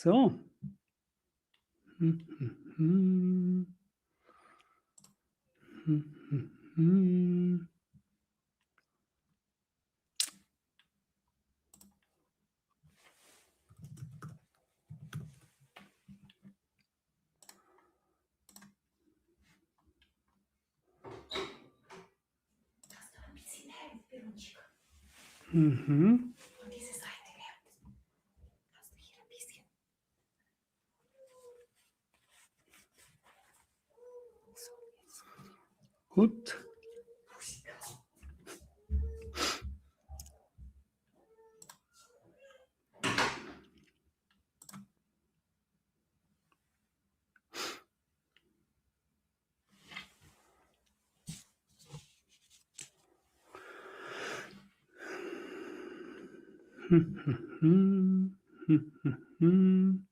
So. Mhm. Mhm. Mhm. Gut. Mhm. Mhm.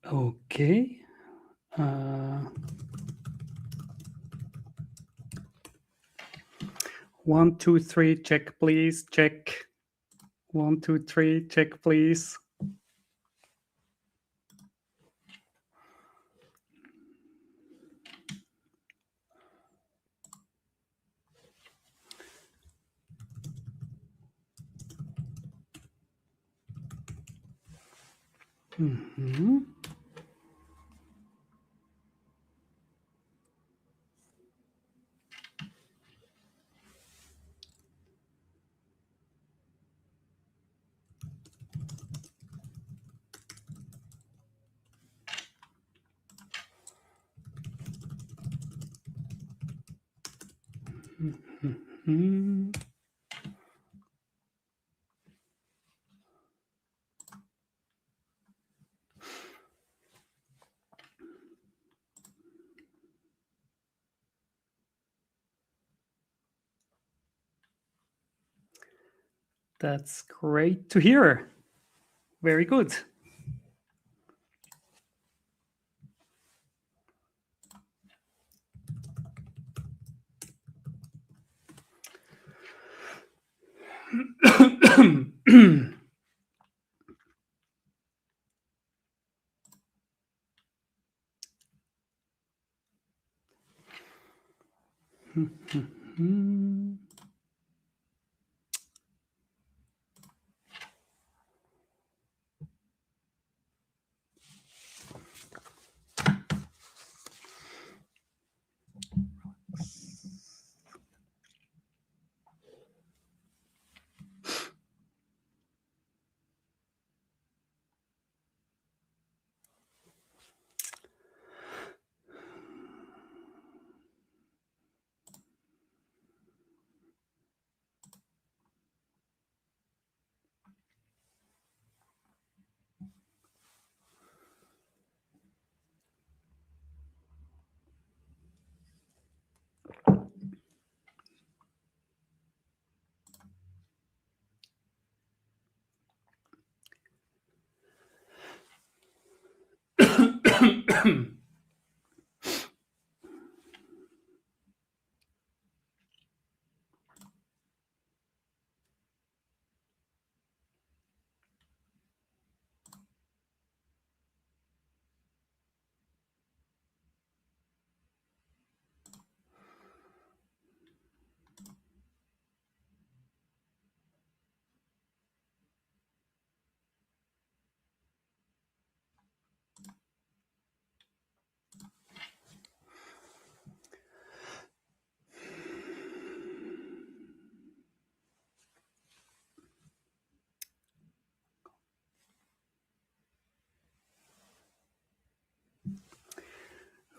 Okay. 1, 2, 3, check, please. Check. 1, 2, 3, check, please. Mhm. Mhm. That's great to hear. Very good. Mhm.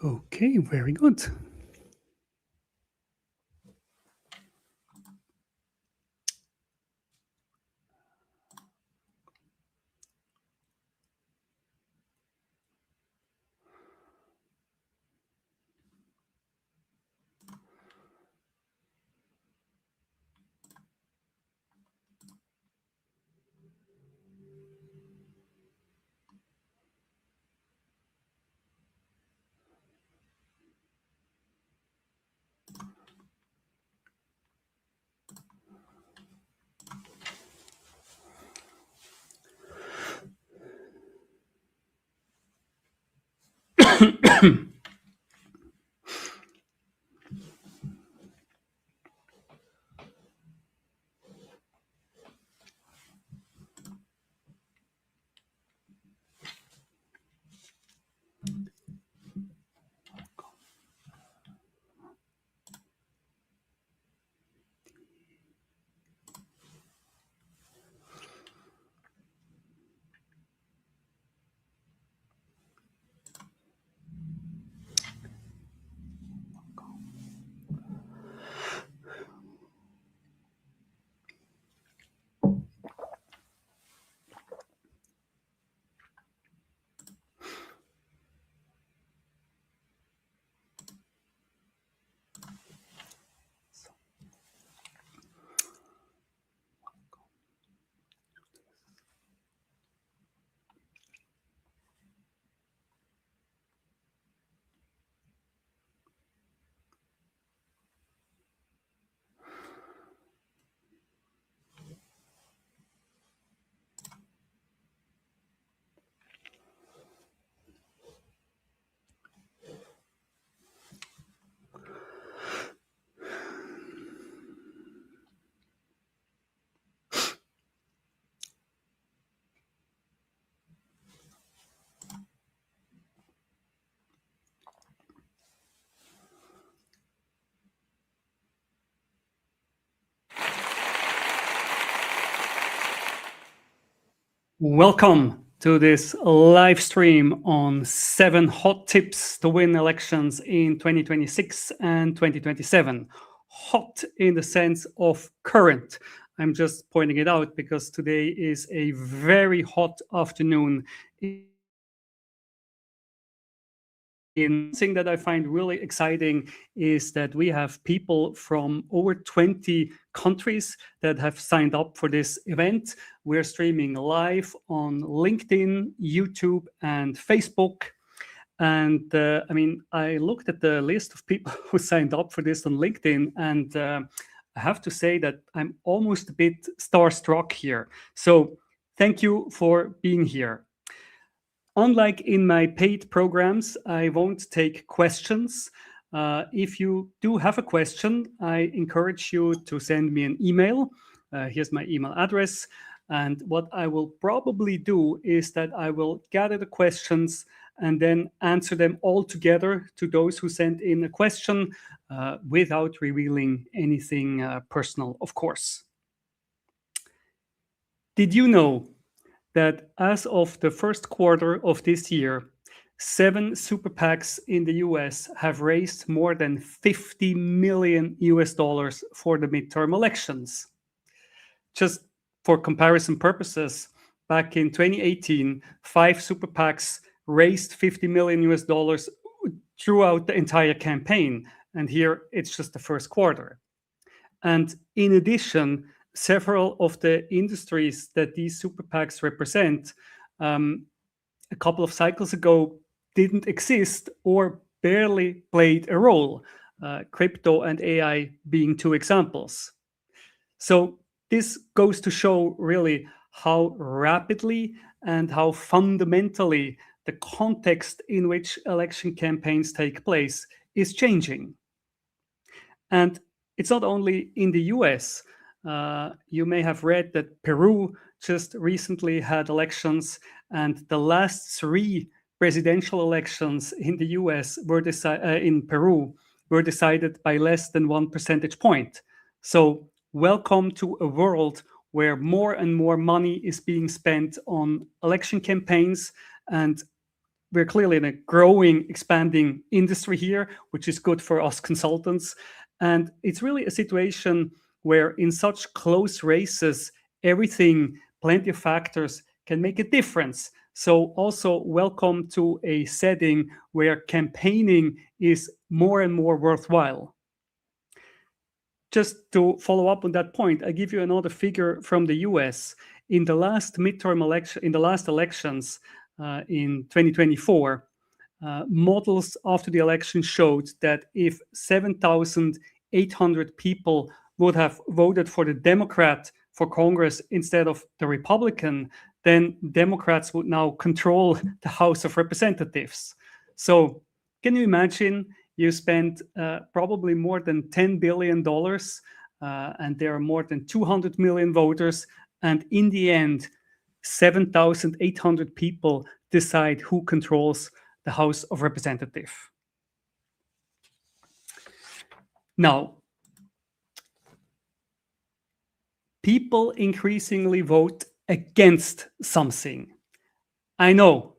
Okay, very good. Welcome to this live stream on 7 hot tips to win elections in 2026 and 2027. Hot in the sense of current. I'm just pointing it out because today is a very hot afternoon. Thing that I find really exciting is that we have people from over 20 countries that have signed up for this event. We're streaming live on LinkedIn, YouTube, and Facebook. And I looked at the list of people who signed up for this on LinkedIn, and I have to say that I'm almost a bit starstruck here. So thank you for being here. Unlike in my paid programs, I won't take questions. If you do have a question, I encourage you to send me an email. Here's my email address. And what I will probably do is that I will gather the questions and then answer them all together to those who sent in a question without revealing anything personal, of course. Did you know that as of the first quarter of this year, 7 super PACs in the US have raised more than 50 million US dollars for the midterm elections? Just for comparison purposes, back in 2018, 5 super PACs raised 50 million US dollars throughout the entire campaign. And here it's just the first quarter. And in addition, several of the industries that these super PACs represent a couple of cycles ago didn't exist or barely played a role, crypto and AI being 2 examples. So this goes to show really how rapidly and how fundamentally the context in which election campaigns take place is changing. And it's not only in the US. You may have read that Peru just recently had elections, and the last 3 presidential elections in the US were in Peru were decided by less than 1 percentage point. So welcome to a world where more and more money is being spent on election campaigns, and we're clearly in a growing, expanding industry here, which is good for us consultants. And it's really a situation where in such close races, everything, plenty of factors can make a difference. So also welcome to a setting where campaigning is more and more worthwhile. Just to follow up on that point, I give you another figure from the US. In the last midterm election, in the last elections in 2024, models after the election showed that if 7,800 people would have voted for the Democrat for Congress instead of the Republican, then Democrats would now control the House of Representatives. So can you imagine you spend probably more than $10 billion and there are more than 200 million voters, and in the end, 7,800 people decide who controls the House of Representatives. Now, people increasingly vote against something. I know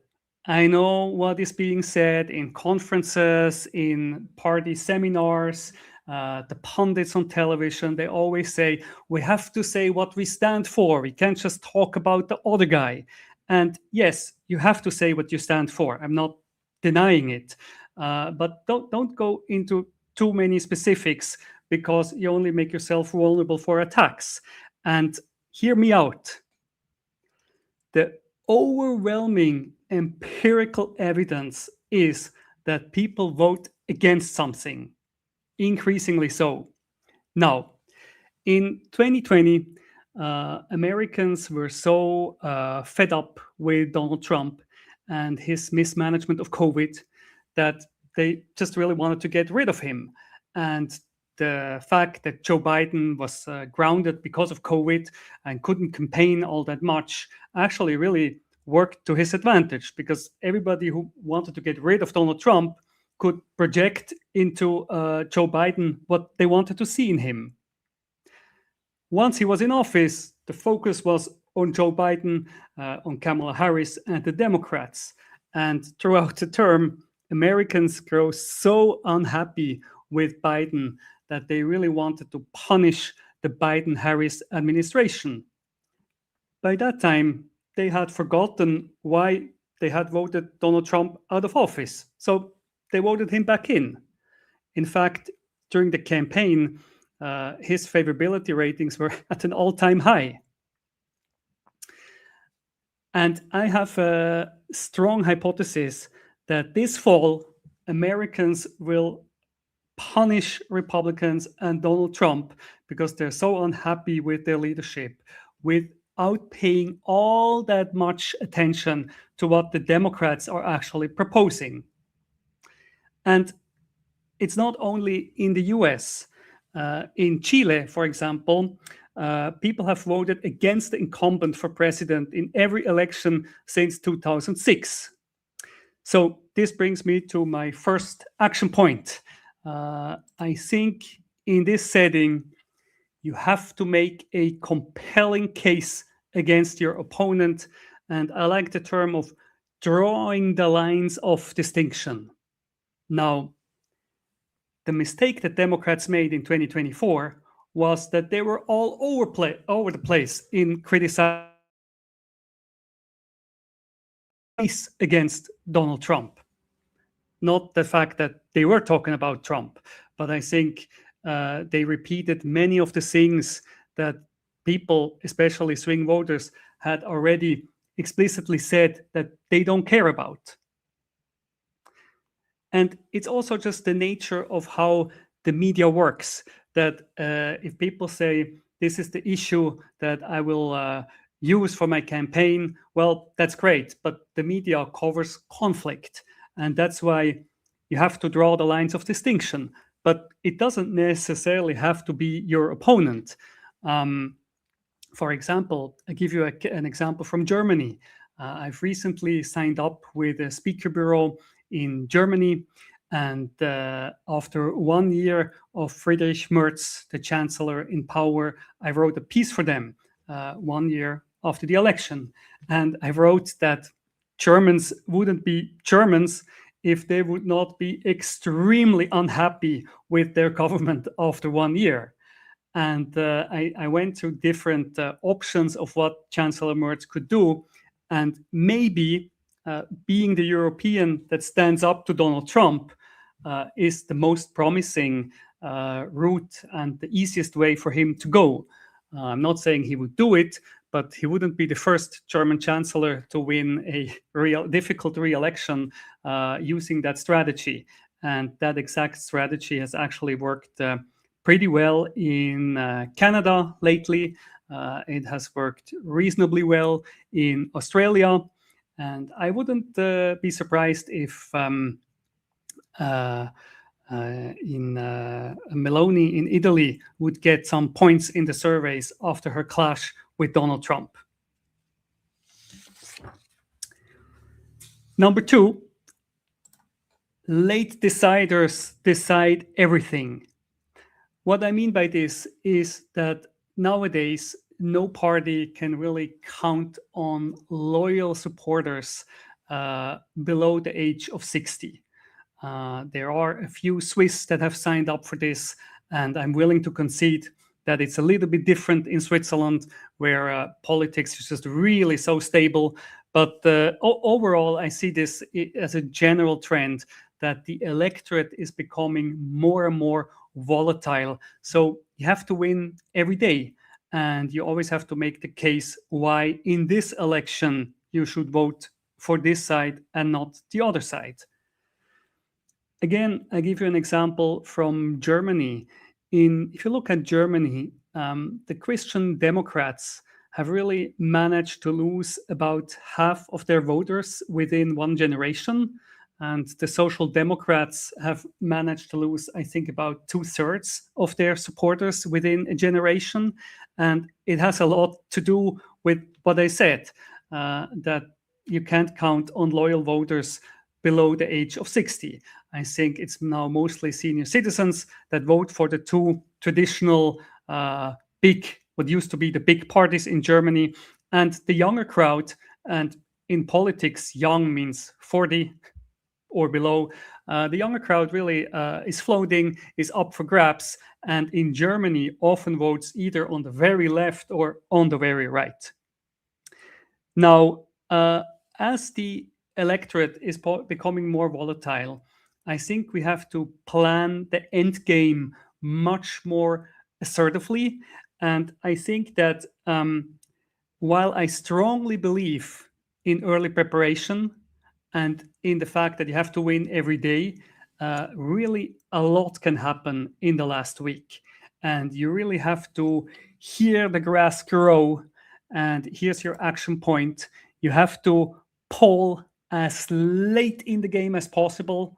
what is being said in conferences, in party seminars, the pundits on television. They always say, we have to say what we stand for. We can't just talk about the other guy. And yes, you have to say what you stand for. I'm not denying it. But don't go into too many specifics because you only make yourself vulnerable for attacks. And hear me out. The overwhelming empirical evidence is that people vote against something, increasingly so. Now, in 2020, Americans were so fed up with Donald Trump and his mismanagement of COVID that they just really wanted to get rid of him. And the fact that Joe Biden was grounded because of COVID and couldn't campaign all that much actually really worked to his advantage, because everybody who wanted to get rid of Donald Trump could project into Joe Biden what they wanted to see in him. Once he was in office, the focus was on Joe Biden, on Kamala Harris, and the Democrats. And throughout the term, Americans grow so unhappy with Biden that they really wanted to punish the Biden Harris administration. By that time, they had forgotten why they had voted Donald Trump out of office. So they voted him back in. In fact, during the campaign, his favorability ratings were at an all-time high. And I have a strong hypothesis that this fall, Americans will punish Republicans and Donald Trump because they're so unhappy with their leadership, without paying all that much attention to what the Democrats are actually proposing. And it's not only in the US. In Chile, for example, people have voted against the incumbent for president in every election since 2006. So this brings me to my first action point. I think in this setting, you have to make a compelling case against your opponent. And I like the term of drawing the lines of distinction. Now, the mistake that Democrats made in 2024 was that they were all over the place in criticizing against Donald Trump. Not the fact that they were talking about Trump, but I think they repeated many of the things that people, especially swing voters, had already explicitly said that they don't care about. And it's also just the nature of how the media works, that if people say, this is the issue that I will use for my campaign, well, that's great, but the media covers conflict. And that's why you have to draw the lines of distinction. But it doesn't necessarily have to be your opponent. For example, I give you an example from Germany. I've recently signed up with a speaker bureau in Germany. And after 1 year of Friedrich Merz, the chancellor in power, I wrote a piece for them 1 year after the election. And I wrote that Germans wouldn't be Germans if they would not be extremely unhappy with their government after 1 year. And I went through different options of what Chancellor Merz could do. And maybe being the European that stands up to Donald Trump is the most promising route and the easiest way for him to go. I'm not saying he would do it, but he wouldn't be the first German chancellor to win a difficult re-election using that strategy. And that exact strategy has actually worked pretty well in Canada lately. It has worked reasonably well in Australia. And I wouldn't be surprised if Meloni in Italy would get some points in the surveys after her clash with Donald Trump. Number 2, late deciders decide everything. What I mean by this is that nowadays, no party can really count on loyal supporters below the age of 60. There are a few Swiss that have signed up for this, and I'm willing to concede that it's a little bit different in Switzerland, where politics is just really so stable. But overall, I see this as a general trend that the electorate is becoming more and more volatile. So you have to win every day. And you always have to make the case why in this election you should vote for this side and not the other side. Again, I give you an example from Germany. If you look at Germany, the Christian Democrats have really managed to lose about half of their voters within one generation. And the Social Democrats have managed to lose, I think, about 2/3 of their supporters within a generation. And it has a lot to do with what I said, that you can't count on loyal voters below the age of 60. I think it's now mostly senior citizens that vote for the two traditional what used to be the big parties in Germany. And the younger crowd, and in politics, young means 40 or below, the younger crowd really is floating, is up for grabs, and in Germany often votes either on the very left or on the very right. Now, as the electorate is becoming more volatile, I think we have to plan the end game much more assertively. And I think that while I strongly believe in early preparation and in the fact that you have to win every day, really a lot can happen in the last week. And you really have to hear the grass grow. And here's your action point: you have to poll as late in the game as possible,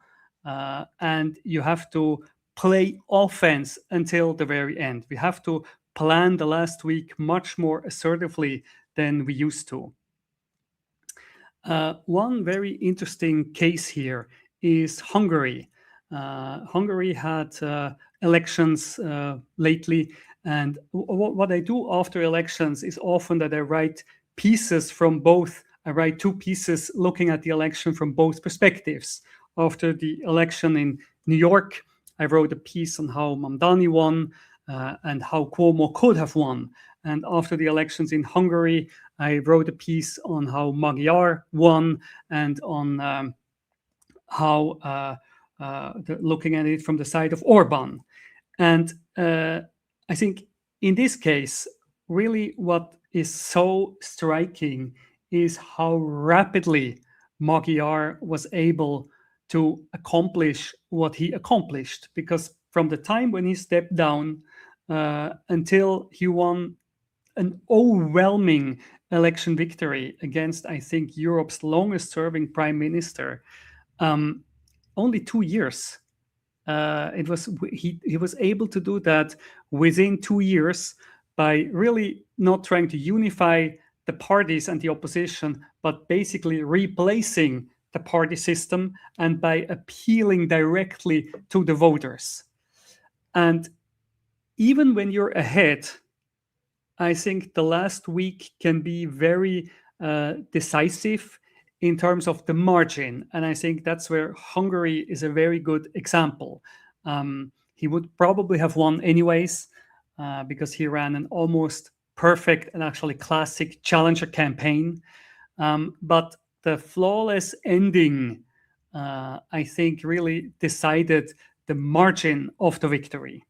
and you have to play offense until the very end. We have to plan the last week much more assertively than we used to. One very interesting case here is Hungary. Hungary had elections lately, and what I do after elections is often that I write pieces from both. I write two pieces looking at the election from both perspectives. After the election in New York, I wrote a piece on how Mamdani won and how Cuomo could have won. And after the elections in Hungary, I wrote a piece on how Magyar won and on how looking at it from the side of Orban. And I think in this case, really what is so striking is how rapidly Magyar was able to accomplish what he accomplished. Because from the time when he stepped down until he won an overwhelming election victory against, I think, Europe's longest serving prime minister, only 2 years. He was able to do that within 2 years by really not trying to unify the parties and the opposition, but basically replacing the party system and by appealing directly to the voters. And even when you're ahead, I think the last week can be very decisive in terms of the margin. And I think that's where Hungary is a very good example. He would probably have won anyways because he ran an almost perfect and actually classic challenger campaign. But the flawless ending, I think, really decided the margin of the victory.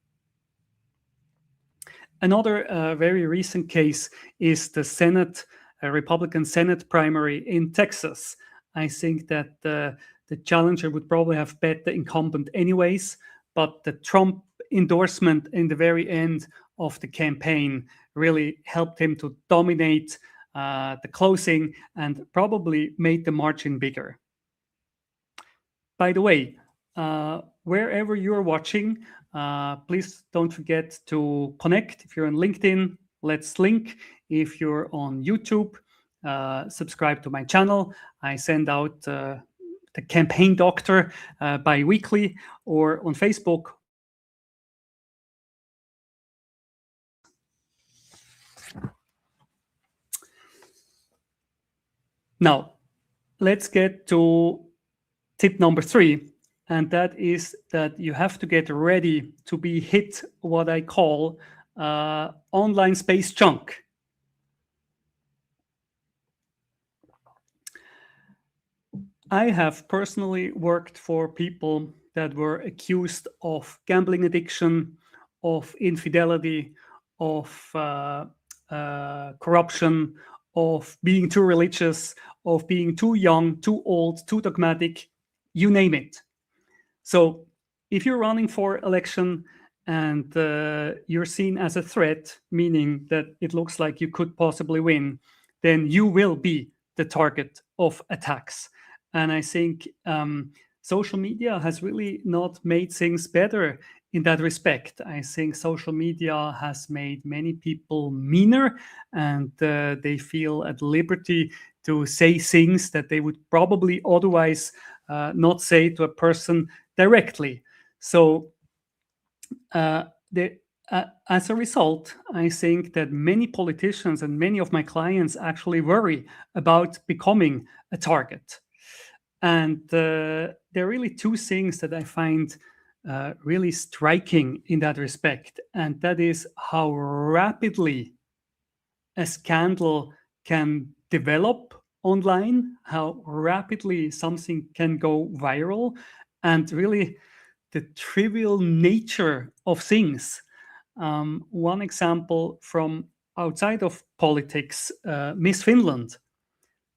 Another very recent case is the Senate, Republican Senate primary in Texas. I think that the challenger would probably have bet the incumbent anyways, but the Trump endorsement in the very end of the campaign really helped him to dominate the closing and probably made the margin bigger. By the way, wherever you're watching, please don't forget to connect. If you're on LinkedIn, let's link. If you're on YouTube, subscribe to my channel. I send out the Campaign Doctor bi-weekly, or on Facebook. Now, let's get to tip number 3. And that is that you have to get ready to be hit what I call online space junk. I have personally worked for people that were accused of gambling addiction, of infidelity, of corruption, of being too religious, of being too young, too old, too dogmatic, you name it. So if you're running for election and you're seen as a threat, meaning that it looks like you could possibly win, then you will be the target of attacks. And I think social media has really not made things better in that respect. I think social media has made many people meaner, and they feel at liberty to say things that they would probably otherwise not say to a person directly. So as a result, I think that many politicians and many of my clients actually worry about becoming a target. And there are really two things that I find really striking in that respect. And that is how rapidly a scandal can develop online, how rapidly something can go viral, and really the trivial nature of things. One example from outside of politics, Miss Finland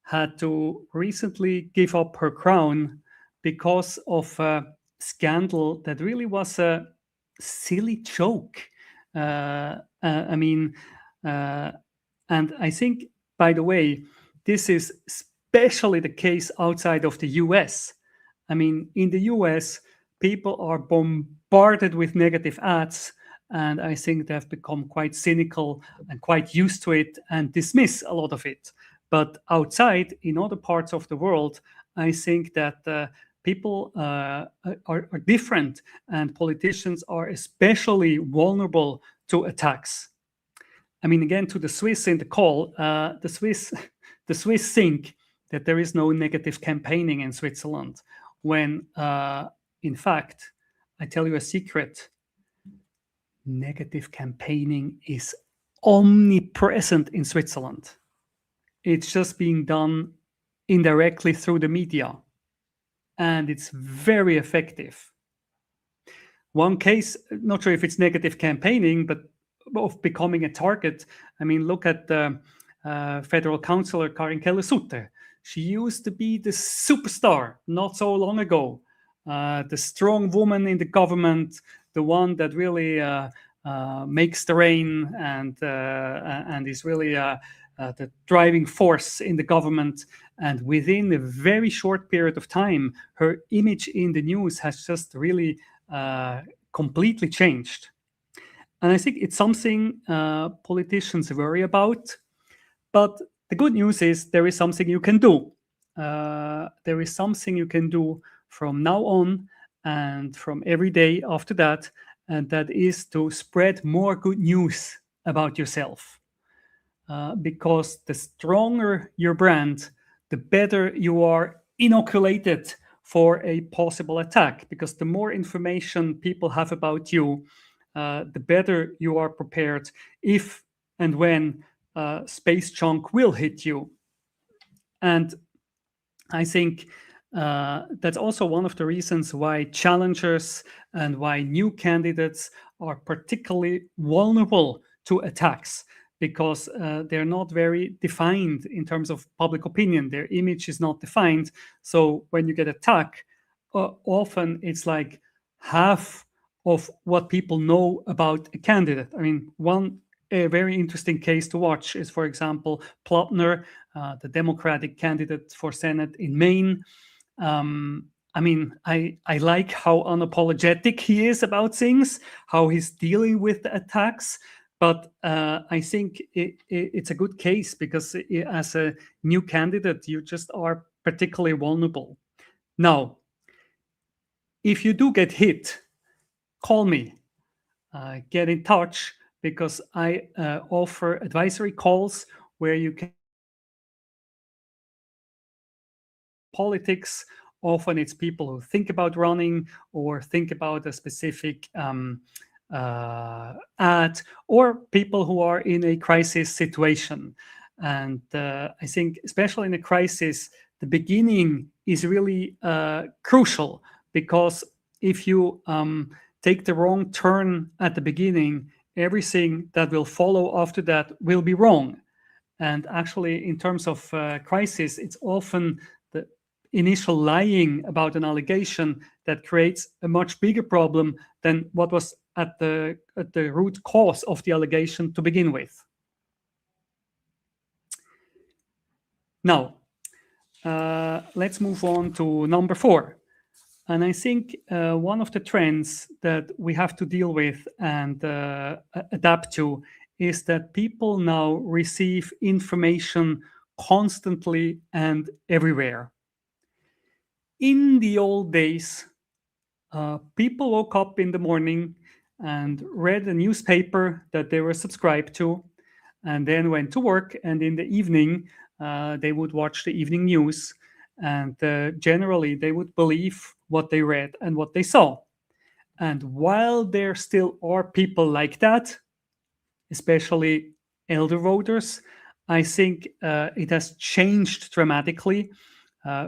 had to recently give up her crown because of a scandal that really was a silly joke. I mean, uh, and I think, by the way, this is especially the case outside of the US. I mean, in the US, people are bombarded with negative ads, and I think they have become quite cynical and quite used to it and dismiss a lot of it. But outside, in other parts of the world, I think that people are different, and politicians are especially vulnerable to attacks. I mean, again, to the Swiss in the call, the Swiss, the Swiss think that there is no negative campaigning in Switzerland, when in fact, I tell you a secret: negative campaigning is omnipresent in Switzerland. It's just being done indirectly through the media, and it's very effective. One case, not sure if it's negative campaigning, but of becoming a target. I mean, look at the federal councillor Karin Keller-Sutter. She used to be the superstar not so long ago, the strong woman in the government, the one that really makes the rain and is really the driving force in the government. And within a very short period of time, her image in the news has just really completely changed. And I think it's something politicians worry about. But the good news is there is something you can do. There is something you can do from now on and from every day after that, and that is to spread more good news about yourself. Because the stronger your brand, the better you are inoculated for a possible attack. Because the more information people have about you, the better you are prepared if and when space junk will hit you. And I think that's also one of the reasons why challengers and why new candidates are particularly vulnerable to attacks, because they're not very defined in terms of public opinion. Their image is not defined. So when you get attacked, often it's like half of what people know about a candidate. I mean, a very interesting case to watch is, for example, Plotner, the Democratic candidate for Senate in Maine. I mean, I like how unapologetic he is about things, how he's dealing with the attacks. But I think it's a good case because as a new candidate, you just are particularly vulnerable. Now, if you do get hit, call me, get in touch, because I offer advisory calls where you can politics. Often it's people who think about running or think about a specific ad, or people who are in a crisis situation. And I think, especially in a crisis, the beginning is really crucial, because if you take the wrong turn at the beginning, everything that will follow after that will be wrong. And actually, in terms of crisis, it's often the initial lying about an allegation that creates a much bigger problem than what was at the root cause of the allegation to begin with. Now, let's move on to number 4. And I think one of the trends that we have to deal with and adapt to is that people now receive information constantly and everywhere. In the old days, people woke up in the morning and read a newspaper that they were subscribed to, and then went to work. And in the evening, they would watch the evening news, and generally they would believe what they read and what they saw. And while there still are people like that, especially elder voters, I think it has changed dramatically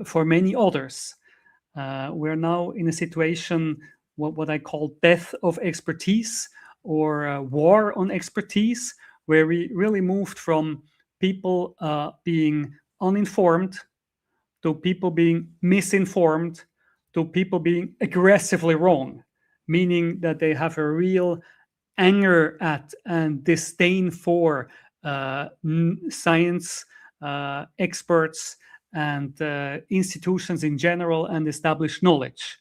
for many others. We're now in a situation, what I call death of expertise, or war on expertise, where we really moved from people being uninformed to people being misinformed to people being aggressively wrong, meaning that they have a real anger at and disdain for science, experts, and institutions in general, and established knowledge.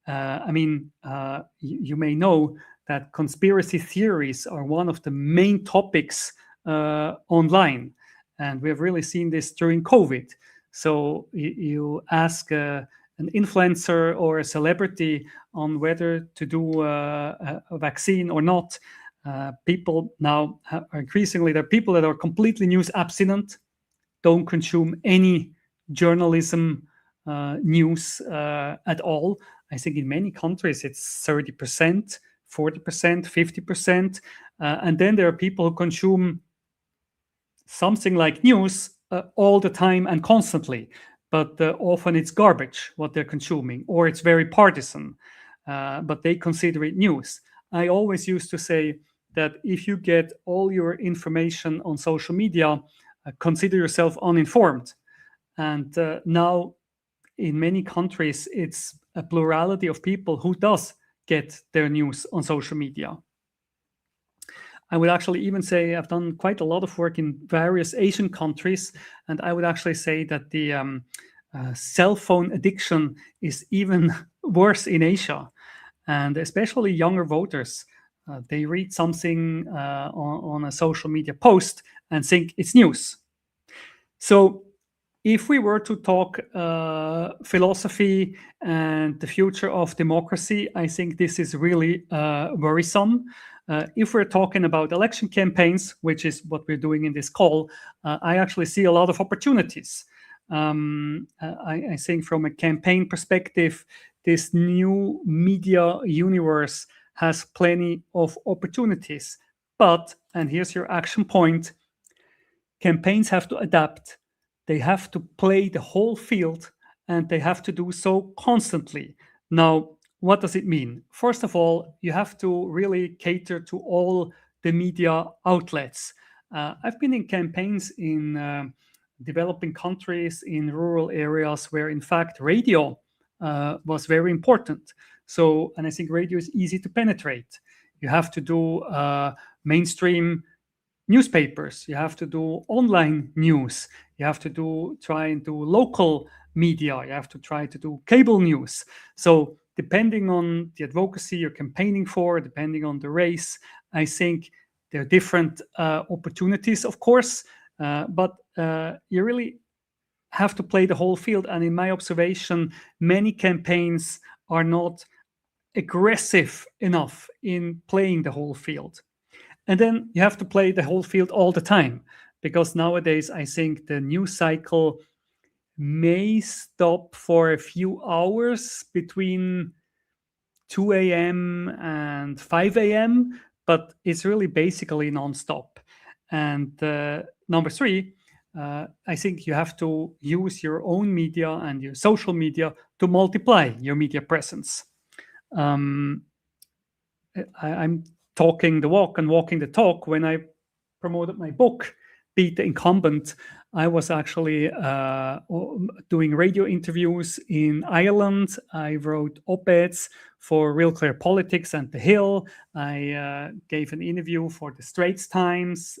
You may know that conspiracy theories are one of the main topics online, and we have really seen this during COVID. So you ask an influencer or a celebrity on whether to do a vaccine or not. People now are increasingly, there are people that are completely news abstinent, don't consume any journalism news at all. I think in many countries it's 30%, 40%, 50%. And then there are people who consume something like news all the time and constantly, but often it's garbage what they're consuming, or it's very partisan, but they consider it news. I always used to say that if you get all your information on social media, consider yourself uninformed. And now in many countries, it's a plurality of people who does get their news on social media. I would actually even say I've done quite a lot of work in various Asian countries, and I would actually say that the cell phone addiction is even worse in Asia, and especially younger voters. They read something on a social media post and think it's news. So if we were to talk philosophy and the future of democracy, I think this is really worrisome. If we're talking about election campaigns, which is what we're doing in this call, I actually see a lot of opportunities. I think from a campaign perspective, this new media universe has plenty of opportunities. But, and here's your action point, campaigns have to adapt. They have to play the whole field, and they have to do so constantly. Now, what does it mean? First of all, you have to really cater to all the media outlets. I've been in campaigns in developing countries, in rural areas where, in fact, radio was very important. So, and I think radio is easy to penetrate. You have to do mainstream newspapers, you have to do online news, you have to try and do local media, you have to try to do cable news. So depending on the advocacy you're campaigning for, depending on the race, I think there are different opportunities, of course, but you really have to play the whole field. And in my observation, many campaigns are not aggressive enough in playing the whole field. And then you have to play the whole field all the time, because nowadays I think the news cycle may stop for a few hours between 2 a.m. and 5 a.m., but it's really basically nonstop. And number three, I think you have to use your own media and your social media to multiply your media presence. I'm talking the walk and walking the talk. When I promoted my book, Beat the Incumbent, I was actually doing radio interviews in Ireland. I wrote op-eds for Real Clear Politics and The Hill. I gave an interview for the Straits Times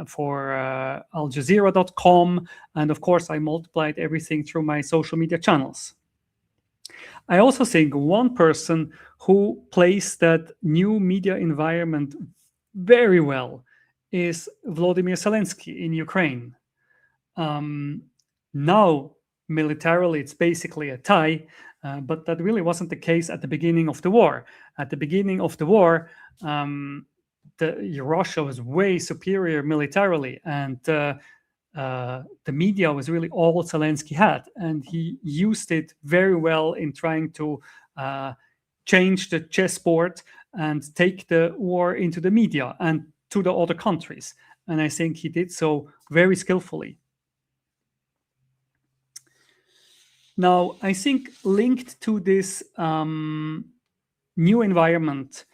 for AlJazeera.com. And of course, I multiplied everything through my social media channels. I also think one person who plays that new media environment very well is Volodymyr Zelensky in Ukraine. Now, militarily, it's basically a tie. But that really wasn't the case at the beginning of the war. At the beginning of the war, Russia was way superior militarily, and the media was really all Zelensky had, and he used it very well in trying to change the chessboard and take the war into the media and to the other countries. And I think he did so very skillfully. Now, I think linked to this new environment,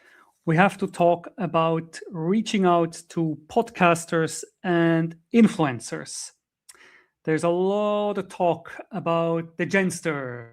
we have to talk about reaching out to podcasters and influencers. There's a lot of talk about the Gensters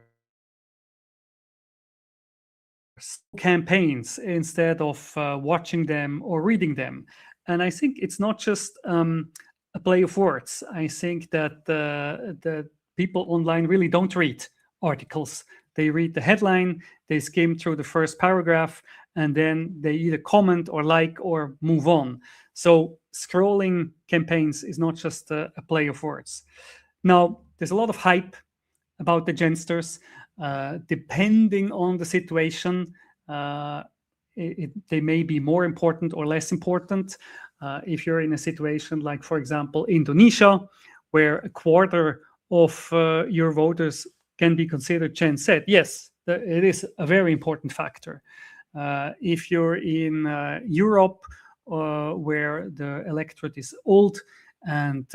campaigns instead of watching them or reading them. And I think it's not just a play of words. I think that the people online really don't read articles. They read the headline, they skim through the first paragraph, and then they either comment or like or move on. So scrolling campaigns is not just a play of words. Now, there's a lot of hype about the Gensters. Depending on the situation, they may be more important or less important. If you're in a situation like, for example, Indonesia, where a quarter of your voters can be considered Gen Z, yes, it is a very important factor. If you're in Europe, where the electorate is old, and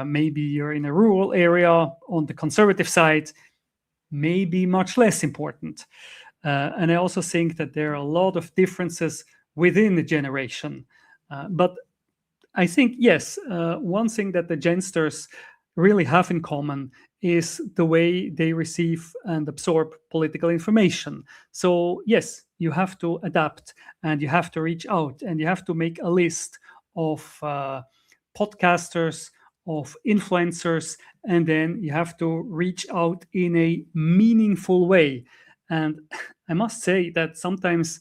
maybe you're in a rural area on the conservative side, may be much less important. And I also think that there are a lot of differences within the generation. But I think, yes, one thing that the Gensters really have in common is the way they receive and absorb political information. So, yes, you have to adapt, and you have to reach out, and you have to make a list of podcasters, of influencers, and then you have to reach out in a meaningful way. And I must say that sometimes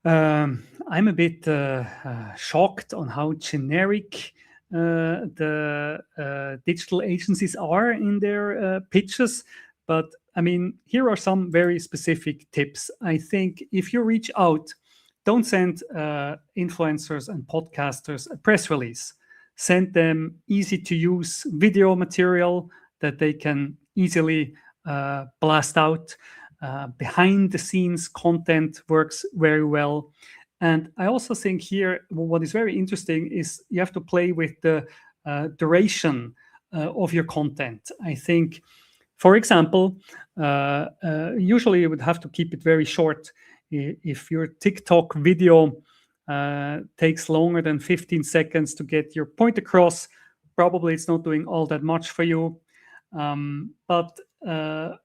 I'm a bit shocked on how generic the digital agencies are in their pitches. But I mean, here are some very specific tips. I think if you reach out, don't send influencers and podcasters a press release. Send them easy to use video material that they can easily blast out. Behind the scenes content works very well. And I also think here, what is very interesting is you have to play with the duration of your content. I think, for example, usually you would have to keep it very short. If your TikTok video takes longer than 15 seconds to get your point across, probably it's not doing all that much for you. But there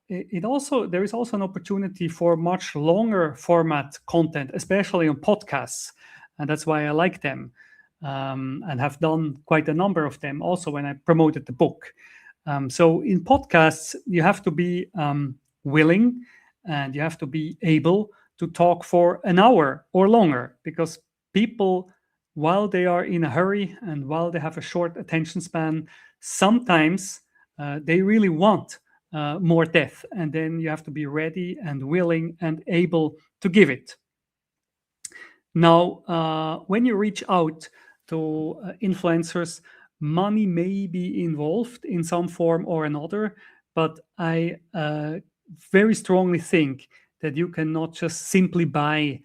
is also an opportunity for much longer format content, especially on podcasts, and that's why I like them, and have done quite a number of them also when I promoted the book. So in podcasts, you have to be willing, and you have to be able to talk for an hour or longer, because people, while they are in a hurry and while they have a short attention span, sometimes they really want more depth, and then you have to be ready and willing and able to give it. Now, when you reach out to influencers, money may be involved in some form or another, but I very strongly think that you cannot just simply buy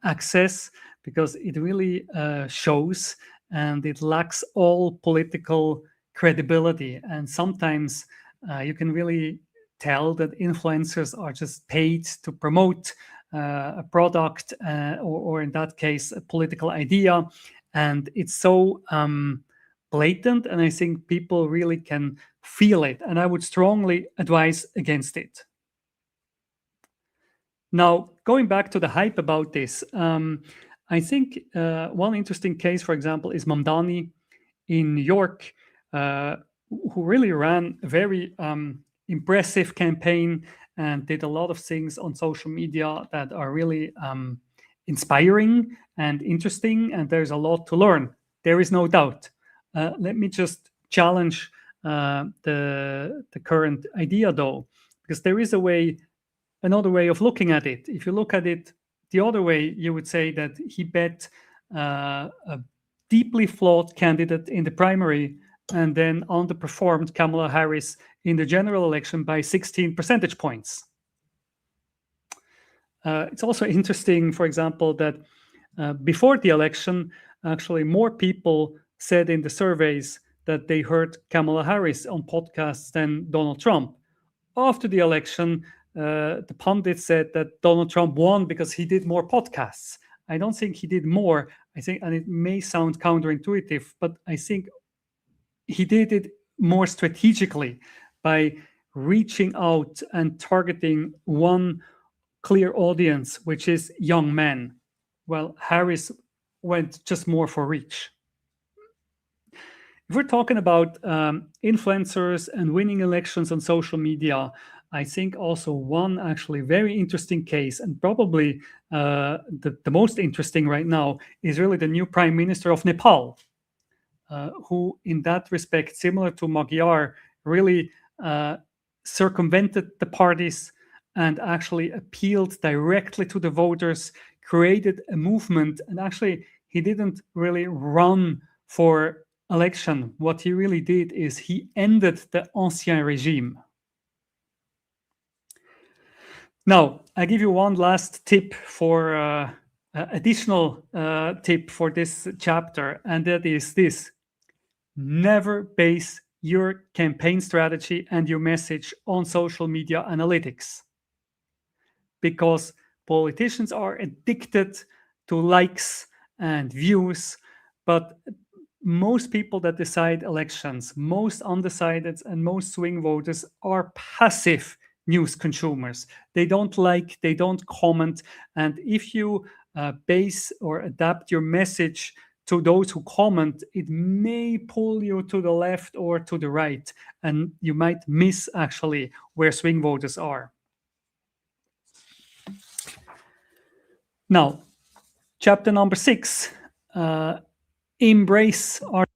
access, because it really shows, and it lacks all political credibility. And sometimes you can really tell that influencers are just paid to promote a product, or in that case, a political idea. And it's so blatant, and I think people really can feel it. And I would strongly advise against it. Now, going back to the hype about this, I think one interesting case, for example, is Mamdani in New York, who really ran a very impressive campaign and did a lot of things on social media that are really inspiring and interesting, and there's a lot to learn. There is no doubt. Let me just challenge the current idea, though, because there is another way of looking at it. If you look at it the other way, you would say that he bet a deeply flawed candidate in the primary and then underperformed Kamala Harris in the general election by 16 percentage points. It's also interesting, for example, that before the election, actually more people said in the surveys that they heard Kamala Harris on podcasts than Donald Trump. After the election, the pundits said that Donald Trump won because he did more podcasts. I don't think he did more. I think, and it may sound counterintuitive, but I think he did it more strategically by reaching out and targeting one clear audience, which is young men. Well, Harris went just more for reach. If we're talking about influencers and winning elections on social media, I think also one actually very interesting case, and probably the most interesting right now, is really the new Prime Minister of Nepal, who in that respect, similar to Magyar, really circumvented the parties and actually appealed directly to the voters, created a movement, and actually he didn't really run for election. What he really did is he ended the Ancien Regime. Now, I give you one last tip for additional tip for this chapter, and that is this: never base your campaign strategy and your message on social media analytics, because politicians are addicted to likes and views, but most people that decide elections, most undecided and most swing voters, are passive news consumers. They don't like, they don't comment, and if you base or adapt your message to those who comment, it may pull you to the left or to the right, and you might miss actually where swing voters are. Now, chapter number 6, embrace our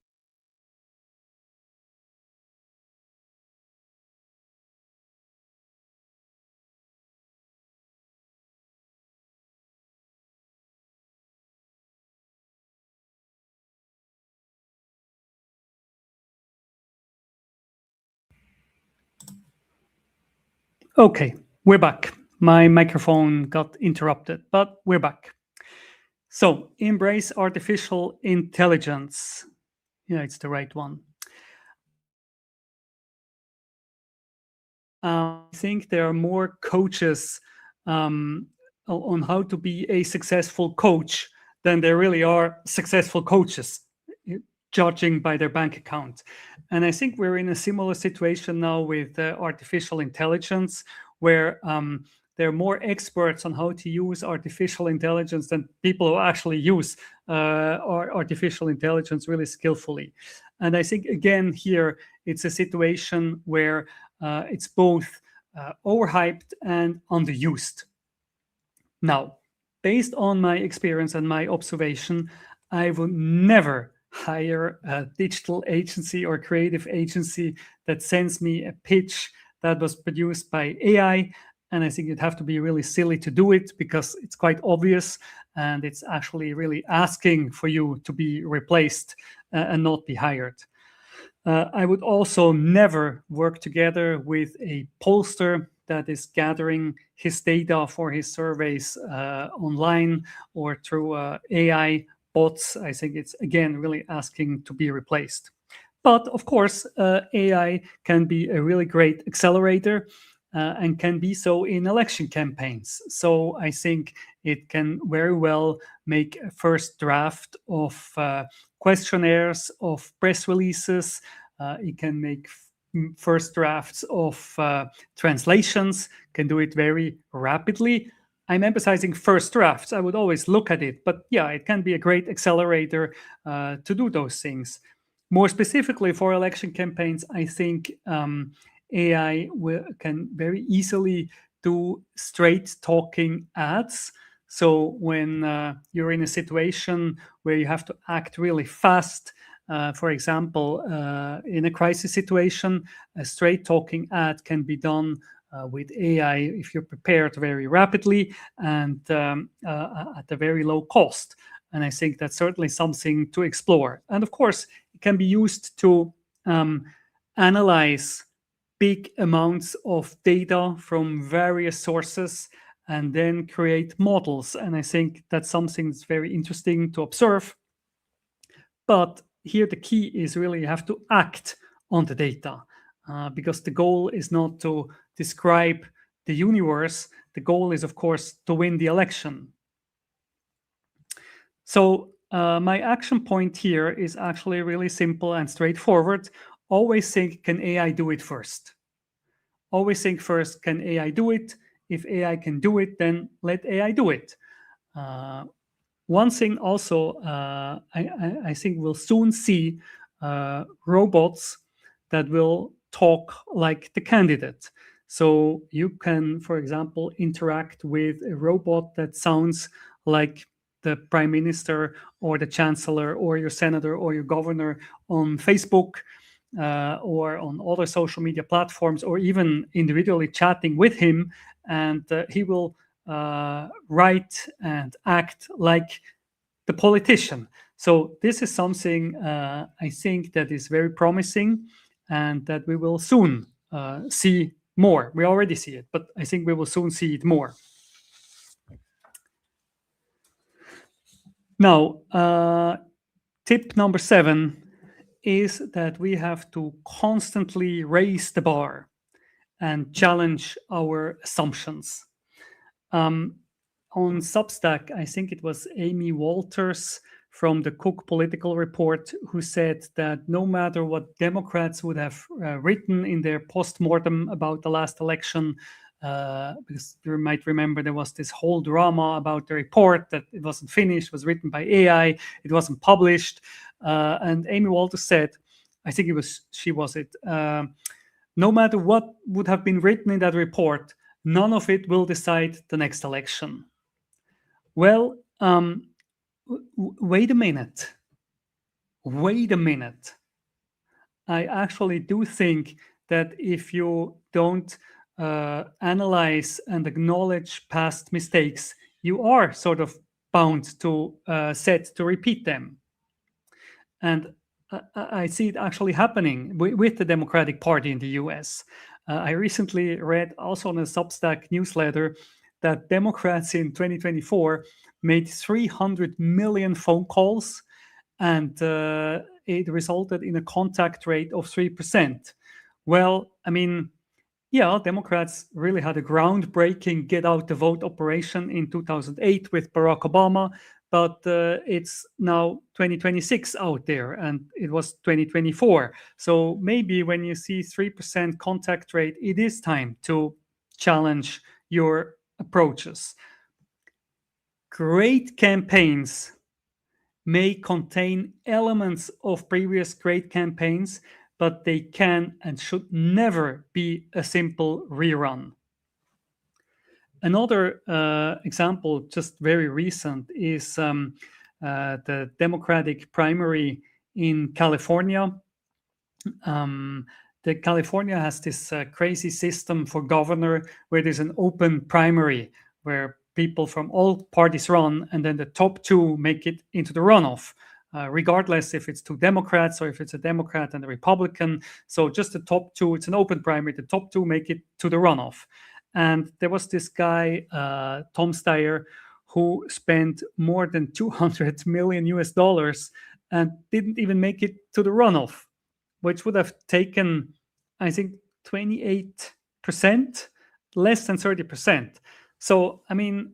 Okay, we're back. My microphone got interrupted, but we're back. So, embrace artificial intelligence. Yeah, it's the right one. I think there are more coaches on how to be a successful coach than there really are successful coaches, judging by their bank account. And I think we're in a similar situation now with artificial intelligence, where there are more experts on how to use artificial intelligence than people who actually use artificial intelligence really skillfully. And I think, again, here it's a situation where it's both overhyped and underused. Now, based on my experience and my observation, I will never hire a digital agency or creative agency that sends me a pitch that was produced by AI. And I think you'd have to be really silly to do it, because it's quite obvious and it's actually really asking for you to be replaced and not be hired. I would also never work together with a pollster that is gathering his data for his surveys online or through AI bots. I think it's, again, really asking to be replaced. But of course, AI can be a really great accelerator and can be so in election campaigns. So I think it can very well make a first draft of questionnaires, of press releases. It can make first drafts of translations, can do it very rapidly. I'm emphasizing first drafts. I would always look at it, but yeah, it can be a great accelerator to do those things. More specifically for election campaigns, I think AI can very easily do straight talking ads. So when you're in a situation where you have to act really fast For example, in a crisis situation, a straight talking ad can be done with AI if you're prepared very rapidly and at a very low cost. And I think that's certainly something to explore. And of course, it can be used to analyze big amounts of data from various sources and then create models. And I think that's something that's very interesting to observe. But here the key is really you have to act on the data because the goal is not to describe the universe. The goal is, of course, to win the election. So my action point here is actually really simple and straightforward. Always think, can AI do it first? Always think first, can AI do it? If AI can do it, then let AI do it. One thing also, I think we'll soon see robots that will talk like the candidate. So you can, for example, interact with a robot that sounds like the prime minister or the chancellor or your senator or your governor on Facebook or on other social media platforms, or even individually chatting with him, and he will write and act like the politician. So this is something I think that is very promising and that we will soon see more. We already see it, but I think we will soon see it more. Now, tip number 7 is that we have to constantly raise the bar and challenge our assumptions. On Substack, I think it was Amy Walters from the Cook Political Report who said that no matter what Democrats would have written in their postmortem about the last election, because you might remember there was this whole drama about the report that it wasn't finished, was written by AI, it wasn't published, and Amy Walters said, I think she was it, no matter what would have been written in that report, none of it will decide the next election. Well, wait a minute. Wait a minute. I actually do think that if you don't analyze and acknowledge past mistakes, you are sort of bound to set to repeat them. And I see it actually happening with the Democratic Party in the US. I recently read also on a Substack newsletter that Democrats in 2024 made 300 million phone calls, and it resulted in a contact rate of 3%. Well, I mean, yeah, Democrats really had a groundbreaking get out the vote operation in 2008 with Barack Obama, but it's now 2026 out there and it was 2024. So maybe when you see 3% contact rate, it is time to challenge your approaches. Great campaigns may contain elements of previous great campaigns, but they can and should never be a simple rerun. Another example, just very recent, is the Democratic primary in California. California has this crazy system for governor where there's an open primary where people from all parties run, and then the top two make it into the runoff, regardless if it's two Democrats or if it's a Democrat and a Republican. So just the top two, it's an open primary, the top two make it to the runoff. And there was this guy, Tom Steyer, who spent more than 200 million US dollars and didn't even make it to the runoff, which would have taken, I think, 28%, less than 30%. So, I mean,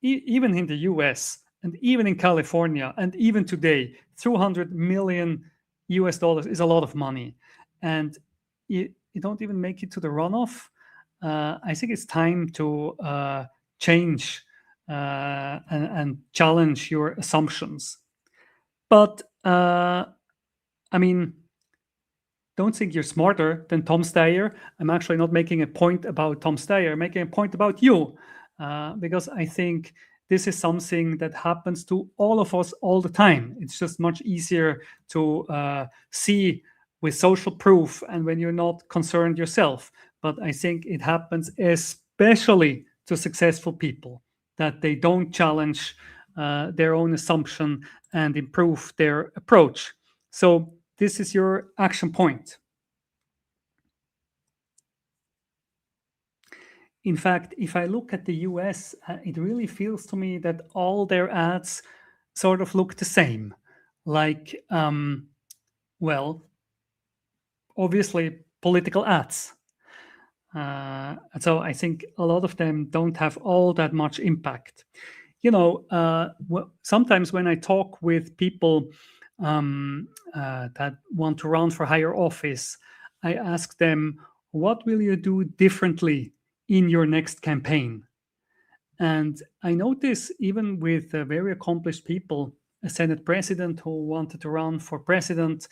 even in the US and even in California and even today, 200 million US dollars is a lot of money. And you don't even make it to the runoff. I think it's time to change and challenge your assumptions. But, I mean, don't think you're smarter than Tom Steyer. I'm actually not making a point about Tom Steyer, I'm making a point about you, because I think this is something that happens to all of us all the time. It's just much easier to see with social proof and when you're not concerned yourself. But I think it happens especially to successful people, that they don't challenge their own assumption and improve their approach. So this is your action point. In fact, if I look at the US, it really feels to me that all their ads sort of look the same. Like, well, obviously political ads. So I think a lot of them don't have all that much impact. You know, sometimes when I talk with people that want to run for higher office, I ask them, what will you do differently in your next campaign? And I notice even with very accomplished people, a Senate president who wanted to run for president,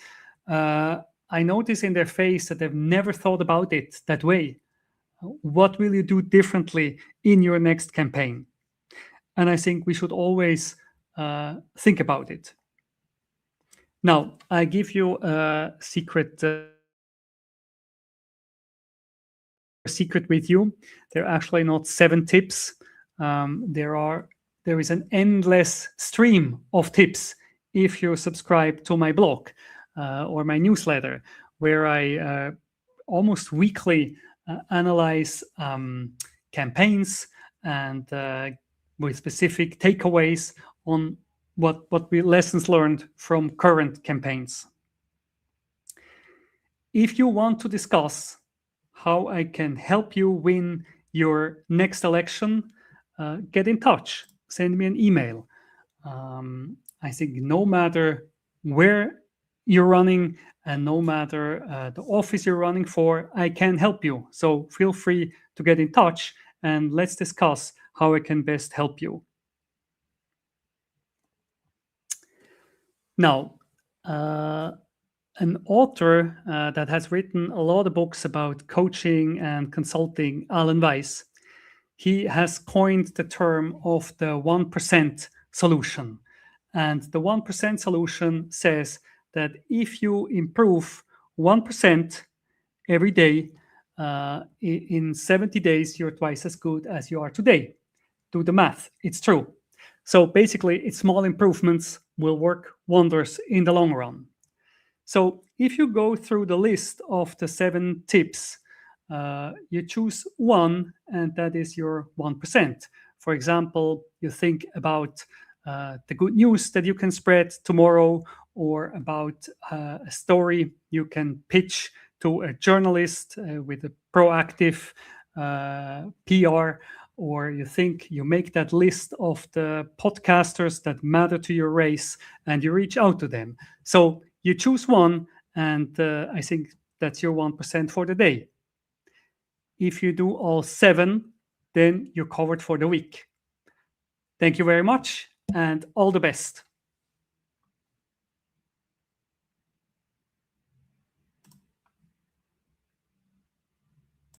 I notice in their face that they've never thought about it that way. What will you do differently in your next campaign? And I think we should always think about it. Now, I give you a secret with you. They're actually not 7 tips. There is an endless stream of tips if you subscribe to my blog or my newsletter, where I almost weekly analyze campaigns and with specific takeaways on what we lessons learned from current campaigns. If you want to discuss how I can help you win your next election, get in touch. Send me an email. I think no matter where you're running and no matter the office you're running for, I can help you. So feel free to get in touch and let's discuss how I can best help you. Now, an author that has written a lot of books about coaching and consulting, Alan Weiss, he has coined the term of the 1% solution. And the 1% solution says that if you improve 1% every day, in 70 days, you're twice as good as you are today. Do the math, it's true. So basically, it's small improvements will work wonders in the long run. So if you go through the list of the 7 tips, you choose one, and that is your 1%. For example, you think about the good news that you can spread tomorrow, or about a story you can pitch to a journalist with a proactive PR, or you think you make that list of the podcasters that matter to your race and you reach out to them. So you choose one, and I think that's your 1% for the day. If you do all 7, then you're covered for the week. Thank you very much, and all the best.